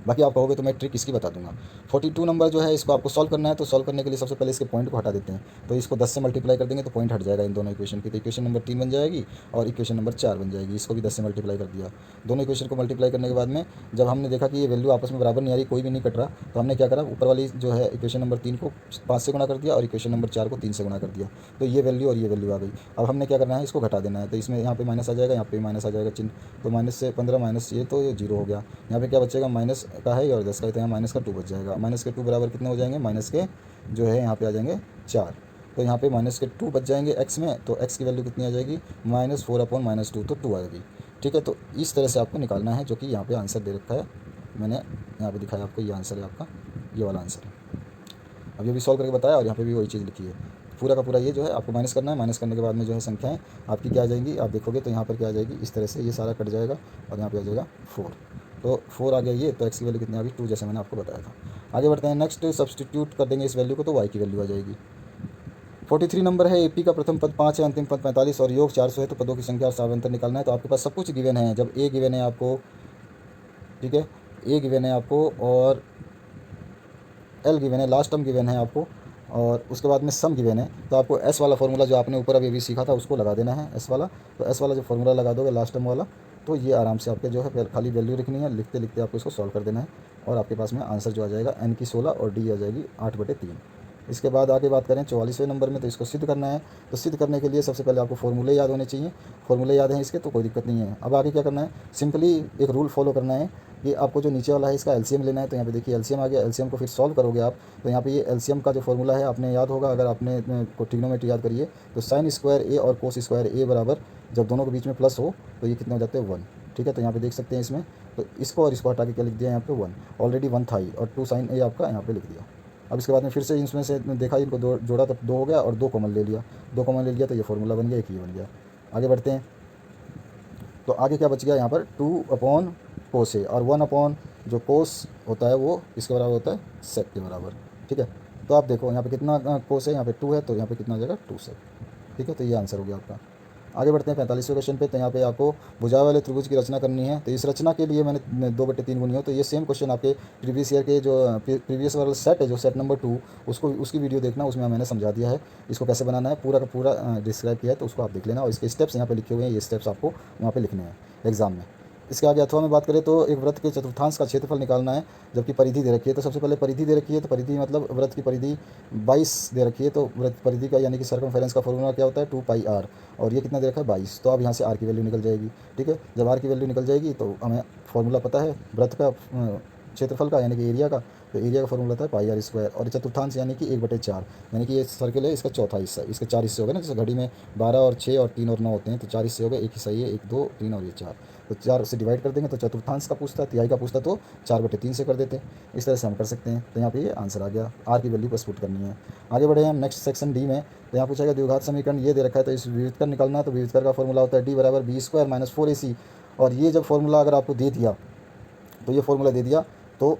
बाकी आप कहोगे तो मैं ट्रिक इसकी बता दूंगा। 42 नंबर जो है इसको आपको सॉल्व करना है, तो सॉल्व करने के लिए सबसे पहले इसके पॉइंट को हटा देते हैं। तो इसको 10 से मल्टीप्लाई कर देंगे तो पॉइंट हट जाएगा इन दोनों इक्वेशन की। तो इक्वेशन नंबर 3 बन जाएगी और इक्वेशन नंबर 4 बन जाएगी। इसको भी 10 से मल्टीप्लाई कर दिया। दोनों इक्वेशन को मल्टीप्लाई करने के बाद में जब हमने देखा कि ये वैल्यू आपस में बराबर नहीं आ रही, कोई भी नहीं कट रहा, तो हमने क्या करा, ऊपर वाली जो है इक्वेशन नंबर 3 को 5 से गुणा कर दिया और इक्वेशन नंबर 4 को 3 से गुणा कर दिया। तो ये वैल्यू और ये वैल्यू आ गई। अब हमने क्या करना है, इसको घटा देना है। तो इसमें यहाँ पे माइनस आ जाएगा, यहाँ पे माइनस आ जाएगा चिन्ह, तो माइनस से 15 माइनस ये तो ये 0 हो गया। यहाँ पे क्या बचेगा, माइनस का है और 10 का है, तो यहाँ माइनस का 2 बच जाएगा। माइनस के 2 बराबर कितने हो जाएंगे, माइनस के जो है यहाँ पे आ जाएंगे 4। तो यहाँ पे माइनस के 2 बच जाएंगे एक्स में, तो एक्स की वैल्यू कितनी आ जाएगी, -4/-2, तो 2 आएगी। ठीक है, तो इस तरह से आपको निकालना है, जो कि यहाँ पे आंसर दे रखा है, मैंने यहाँ पे दिखाया आपको, ये आंसर है आपका, ये वाला आंसर है। अब ये भी सॉल्व करके बताया और यहाँ पे भी वही चीज़ लिखी है। पूरा का पूरा ये जो है आपको माइनस करना है। माइनस करने के बाद में जो है संख्याएँ आपकी क्या आ जाएंगी, आप देखोगे तो यहाँ पर क्या आ जाएगी, इस तरह से ये सारा कट जाएगा और यहाँ पे आ जाएगा 4। तो 4 आ गया ये, तो एक्स की वैल्यू कितनी आ गई, 2, जैसे मैंने आपको बताया था। आगे बढ़ते हैं, नेक्स्ट सब्सटीट्यूट कर देंगे इस वैल्यू को, तो वाई की वैल्यू आ जाएगी। 43 नंबर है, एपी का प्रथम पद 5 है, अंतिम पद 45 और योग 400 है, तो पदों की संख्या और सावंतर निकालना है। तो आपके पास सब कुछ गिवन है। जब ए गिवन है आपको, ठीक है, ए गिवन है आपको और एल गिवन है, लास्ट टर्म गिवन है आपको, और उसके बाद में सम गिवन है, तो आपको एस वाला फॉर्मूला जो आपने ऊपर अभी सीखा था उसको लगा देना है, एस वाला। तो एस वाला जो फॉर्मूला लगा दोगे लास्ट टर्म वाला, तो ये आराम से आपके जो है खाली वैल्यू लिखनी है, लिखते लिखते आपको इसको सॉल्व कर देना है और आपके पास में आंसर जो आ जाएगा n की 16 और डी आ जाएगी 8/3। इसके बाद आगे बात करें 44वें नंबर में, तो इसको सिद्ध करना है। तो सिद्ध करने के लिए सबसे पहले आपको फॉर्मूले याद होने चाहिए। फॉर्मूले याद हैं इसके तो कोई दिक्कत नहीं है। अब आगे क्या करना है, सिंपली एक रूल फॉलो करना है कि आपको जो नीचे वाला है इसका एलसीएम लेना है। तो यहाँ पे देखिए एलसीएम आ गया, एलसीएम को फिर सॉल्व करोगे आप, तो यहाँ पे ये एलसीएम का जो फॉर्मूला है आपने याद होगा, अगर आपने को ट्रिग्नोमेट्री याद करिए, तो साइन स्क्वायर ए और कोस स्क्वायर ए बराबर, जब दोनों के बीच में प्लस हो तो ये कितने हो जाते हैं, 1। ठीक है, तो यहाँ पे देख सकते हैं इसमें, तो इसको और इसको हटा के क्या लिख दिया यहाँ पे 1, ऑलरेडी 1 था ही, और 2 साइन ए आपका यहाँ पे लिख दिया। अब इसके बाद में फिर से इसमें से देखा, इनको जोड़ा तो 2 हो गया और 2 कॉमन ले लिया, 2 कॉमन ले लिया तो ये फॉर्मूला बन गया, एक ही बन गया। आगे बढ़ते हैं, तो आगे क्या बच गया यहाँ पर, 2/कोस है और 1/ जो कोस होता है वो इसके बराबर होता है सेक के बराबर। ठीक है, तो आप देखो यहाँ पे कितना कोस है, यहाँ पे 2 है, तो यहाँ पे कितना हो जाएगा, 2 सेक। ठीक है, तो ये आंसर हो गया आपका। आगे बढ़ते हैं 45वें क्वेश्चन पे, तो यहाँ पे आपको भुजा वाले त्रिभुज की रचना करनी है। तो इस रचना के लिए मैंने 2/3 गुनी हो, तो ये सेम क्वेश्चन आपके प्रीवियस ईयर के जो प्रीवियस वाला सेट है, जो सेट नंबर 2, उसकी वीडियो देखना, उसमें मैंने समझा दिया है इसको कैसे बनाना है, पूरा का पूरा डिस्क्राइब किया है, तो उसको आप देख लेना। और इसके स्टेप्स यहाँ पे लिखे हुए हैं, ये स्टेप्स आपको वहाँ पे लिखने हैं एग्जाम में। इसके आगे अथवा में बात करें तो एक वृत्त के चतुर्थांश का क्षेत्रफल निकालना है, जबकि परिधि दे रखी है। तो सबसे पहले परिधि दे रखी है, तो परिधि मतलब वृत्त की परिधि 22 दे रखी है, तो वृत्त परिधि का यानी कि सर्कमफेरेंस का फॉर्मूला क्या होता है, 2πr, और ये कितना दे रखा है, 22। तो अब यहाँ से r की वैल्यू निकल जाएगी। ठीक है, जब r की वैल्यू निकल जाएगी तो हमें फॉर्मूला पता है वृत्त का क्षेत्रफल का यानी कि एरिया का, तो एरिया का फॉर्मूला होता है पाई आर स्क्वायर। और चतुर्थांश यानी कि 1/4, यानी कि ये सर्कल है इसका चौथा हिस्सा, इसके 4 हिस्से हो गए ना, जैसे घड़ी में 12 और 6 और 3 और 9 होते हैं, तो 4 हिस्से हो गए, एक हिस्सा ये, 1 2 3 और ये 4, तो 4 से डिवाइड कर देंगे तो चतुर्थांश का पूछता, तिहाई का पूछता तो 4/3 से कर देते। इस तरह से हम कर सकते हैं। तो यहाँ पे ये आंसर आ गया, आर की वैल्यू बस पुट करनी है। आगे बढ़े हम नेक्स्ट सेक्शन डी में। तो यहाँ पूछा गया द्विघात समीकरण ये दे रखा है, तो इस विविधकर निकालना है। तो विविधकर का फॉर्मूला होता है डी बराबर बी स्क्वायर माइनस 4ac। और ये जब फॉर्मूला अगर आपको दे दिया, तो ये फॉर्मूला दे दिया, तो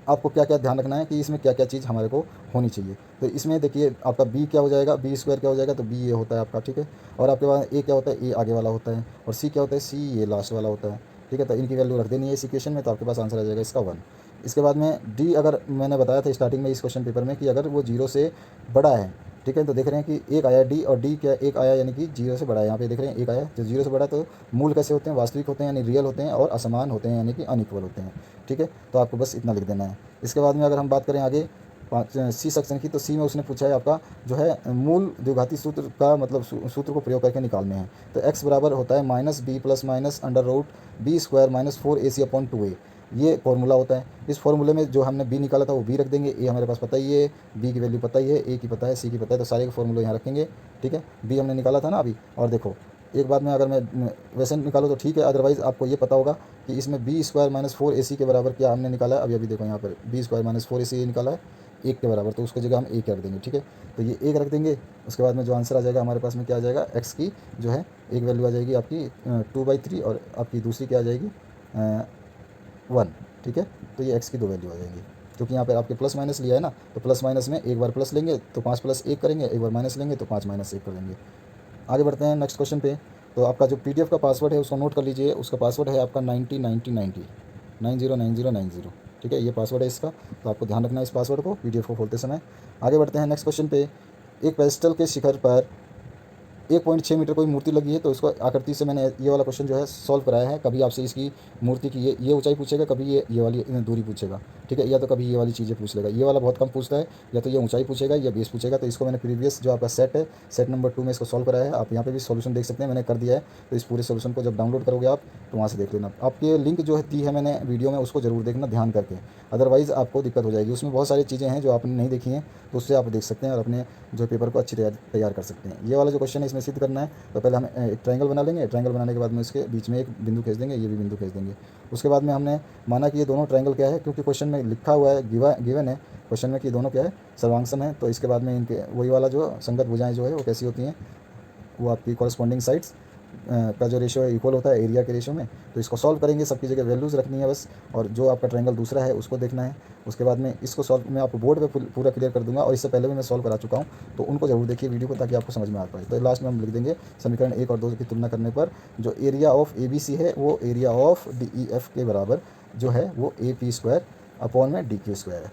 आपको क्या क्या ध्यान रखना है कि इसमें क्या क्या चीज़ हमारे को होनी चाहिए। तो इसमें देखिए आपका बी क्या हो जाएगा, बी स्क्वायर क्या हो जाएगा, तो बी ये होता है आपका, ठीक है। और आपके पास ए क्या होता है, ए आगे वाला होता है। और सी क्या होता है, सी ये लास्ट वाला होता है, ठीक है। तो इनकी वैल्यू रख देनी है इस इक्वेशन में, तो आपके पास आंसर आ जाएगा इसका 1। इसके बाद में डी, अगर मैंने बताया था स्टार्टिंग में इस क्वेश्चन पेपर में कि अगर वो 0 से बड़ा है, ठीक है, तो देख रहे हैं कि एक आया डी, और डी क्या एक आया यानी कि 0 से बड़ा है। यहाँ पे देख रहे हैं एक आया, तो 0 से बड़ा, तो मूल कैसे होते हैं, वास्तविक होते हैं यानी रियल होते हैं, और असमान होते हैं यानी कि अनइक्वल होते हैं, ठीक है। तो आपको बस इतना लिख देना है। इसके बाद में अगर हम बात करें आगे सी सेक्शन की, तो सी में उसने पूछा है आपका जो है मूल द्विघाती सूत्र का मतलब सूत्र को प्रयोग करके निकालने हैं। तो x बराबर होता है minus b plus minus under root b square minus 4ac upon 2a, ये फॉर्मूला होता है। इस फॉर्मूले में जो हमने बी निकाला था वो बी रख देंगे, ए हमारे पास पता ही है, बी की वैल्यू पता ही है, ए की पता है, सी की पता है, तो सारे के फॉर्मूले यहाँ रखेंगे, ठीक है। बी हमने निकाला था ना अभी। और देखो एक बात में अगर मैं वैसे निकालो तो ठीक है, अदरवाइज़ आपको ये पता होगा कि इसमें बी स्क्वायर माइनस 4ac के बराबर क्या हमने निकाला है। अभी अभी देखो यहाँ पर बी स्क्वायर माइनस 4ac निकाला है 1 के बराबर, तो उसको जगह हम 1 रख देंगे, ठीक है। तो ये 1 रख देंगे। उसके बाद में जो आंसर आ जाएगा हमारे पास में क्या आ जाएगा, एक्स की जो है एक वैल्यू आ जाएगी आपकी 2/3, और आपकी दूसरी क्या आ जाएगी 1, ठीक है। तो ये एक्स की 2 वैल्यू आ जाएंगी, क्योंकि यहाँ पर आपके प्लस माइनस लिया है ना, तो प्लस माइनस में एक बार प्लस लेंगे तो 5 + 1 करेंगे, एक बार माइनस लेंगे तो 5 - 1 करेंगे। आगे बढ़ते हैं नेक्स्ट क्वेश्चन पे। तो आपका जो पीडीएफ का पासवर्ड है उसको नोट कर लीजिए। उसका पासवर्ड है आपका 909090, ठीक है, ये पासवर्ड है इसका। तो आपको ध्यान रखना है इस पासवर्ड को पीडीएफ को खोलते समय। आगे बढ़ते हैं नेक्स्ट क्वेश्चन पे। एक पेस्टल के शिखर पर 1.6 मीटर कोई मूर्ति लगी है, तो उसको आकृति से मैंने ये वाला क्वेश्चन जो है सॉल्व कराया है। कभी आपसे इसकी मूर्ति की ये ऊंचाई पूछेगा, कभी ये वाली दूरी पूछेगा, ठीक है, या तो कभी ये वाली चीज़ें पूछ लेगा। ये वाला बहुत कम पूछता है, या तो ये ऊंचाई पूछेगा या बेस पूछेगा। तो इसको मैंने प्रीवियस जो आपका सेट है, सेट नंबर 2 में इसको सॉल्व कराया है। आप यहाँ पे भी सॉल्यूशन देख सकते हैं, मैंने कर दिया है। तो इस पूरे सॉल्यूशन को जब डाउनलोड करोगे आप, तो वहाँ से देख लेना। आपके लिंक जो है दी है मैंने वीडियो में, उसको जरूर देखना ध्यान करके, अदरवाइज़ आपको दिक्कत हो जाएगी। उसमें बहुत सारी चीज़ें हैं जो आपने नहीं देखी हैं, तो उससे आप देख सकते हैं और अपने जो पेपर को अच्छी तैयार कर सकते हैं। ये वाला जो क्वेश्चन है इसमें सिद्ध करना है, तो पहले हम एक ट्रायंगल बना लेंगे। ट्रायंगल बनाने के बाद में इसके बीच में एक बिंदु खींच देंगे, ये भी बिंदु खींच देंगे। उसके बाद में हमने माना कि ये दोनों ट्रायंगल क्या है, क्योंकि क्वेश्चन में लिखा हुआ है, गिवन है क्वेश्चन में कि दोनों क्या है, सर्वांगसम है। तो इसके बाद में इनके वही वाला जो संगत भुजाएं जो है वो कैसी होती हैं, वो आपकी कॉरस्पॉन्डिंग साइड्स का जो रेशियो है इक्वल होता है एरिया के रेशियो में। तो इसको सॉल्व करेंगे, सबकी जगह वैल्यूज़ रखनी है बस, और जो आपका ट्रायंगल दूसरा है उसको देखना है। उसके बाद में इसको सॉल्व मैं आपको बोर्ड पे पूरा क्लियर कर दूंगा, और इससे पहले भी मैं सॉल्व करा चुका हूँ, तो उनको जरूर देखिए वीडियो को, ताकि आपको समझ में आ पाए। तो लास्ट में हम लिख देंगे समीकरण 1 और 2 की तुलना करने पर जो एरिया ऑफ ABC है वो एरिया ऑफ DEF के बराबर जो है वो AP² अपॉन में DQ² है।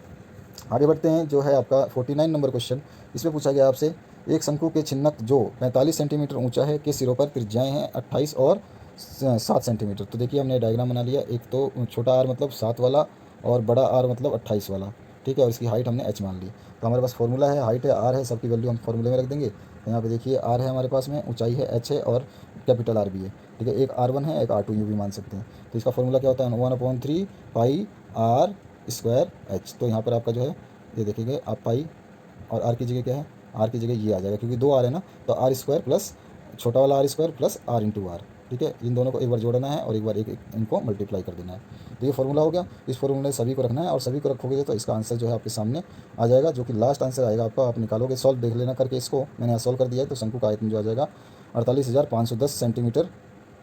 आगे बढ़ते हैं, जो है आपका 49 नंबर क्वेश्चन। इसमें पूछा गया आपसे एक शंकु के छिन्नक जो 45 सेंटीमीटर ऊंचा है के सिरों पर त्रिज्याएं हैं 28 और 7 सेंटीमीटर। तो देखिए हमने डायग्राम बना लिया। एक तो छोटा आर मतलब 7 वाला, और बड़ा आर मतलब 28 वाला, ठीक है। और इसकी हाइट हमने h मान ली। तो हमारे पास फॉर्मूला है, हाइट है, आर है, सबकी वैल्यू हम फॉर्मूले में रख देंगे। तो यहाँ पे देखिए आर है हमारे पास में, ऊंचाई है h है, और कैपिटल आर भी है, ठीक है। एक R1 है, एक R2 यूँ भी मान सकते हैं। तो इसका फॉर्मूला क्या होता है, 1/3 पाई r² h। तो यहाँ पर आपका जो है ये देखेंगे आप पाई, और आर की जगह क्या है, आर की जगह ये आ जाएगा, क्योंकि 2 आर है ना, तो r² प्लस छोटा वाला r² प्लस r × r, ठीक है। इन दोनों को एक बार जोड़ना है और एक बार एक इनको मल्टीप्लाई कर देना है। तो ये फॉर्मूला हो गया। इस फॉर्मूले सभी को रखना है, और सभी को रखोगे तो इसका आंसर जो है आपके सामने आ जाएगा, जो कि लास्ट आंसर आएगा आपका। आप निकालोगे, सॉल्व देख लेना करके इसको, मैंने यहाँ सॉल्व कर दिया है। तो शंकु का आयतन जो आ जाएगा 48,510 सेंटीमीटर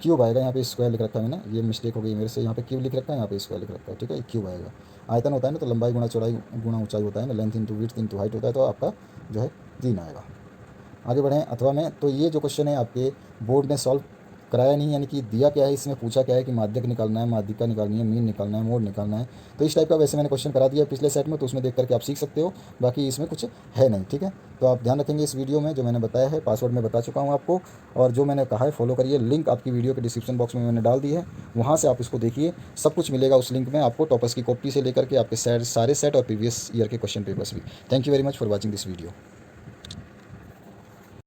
क्यूब आएगा। यहाँ पे स्क्वायर लिख रखा है मैंने, ये मिस्टेक हो गई मेरे से, यहाँ पे क्यूब लिख रखा है, यहाँ पे स्क्वायर लिख रखा है, ठीक है। क्यूब आएगा। आयतन होता है ना, तो लंबाई गुणा चौड़ाई गुणा ऊंचाई होता है ना, length into width into height होता है, तो आपका जो है 3 आएगा। आगे बढ़ें अथवा में। तो ये जो क्वेश्चन है आपके बोर्ड ने सॉल्व कराया नहीं, यानी कि दिया क्या है, इसमें पूछा क्या है कि माध्यक निकालना है, माध्यिका निकालनी है, मीन निकालना है, मोड निकालना है। तो इस टाइप का वैसे मैंने क्वेश्चन करा दिया पिछले सेट में, तो उसमें देख करके आप सीख सकते हो। बाकी इसमें कुछ है नहीं, ठीक है। तो आप ध्यान रखेंगे इस वीडियो में, जो मैंने बताया है पासवर्ड में बता चुका हूँ आपको, और जो मैंने कहा है फॉलो करिए। लिंक आपकी वीडियो के डिस्क्रिप्शन बॉक्स में मैंने डाल दी है, वहाँ से आप इसको देखिए, सब कुछ मिलेगा उस लिंक में आपको, टॉपर्स की कॉपी से लेकर के आपके सारे सेट और प्रीवियस ईयर के क्वेश्चन पेपर्स भी। Thank you very much for watching this video.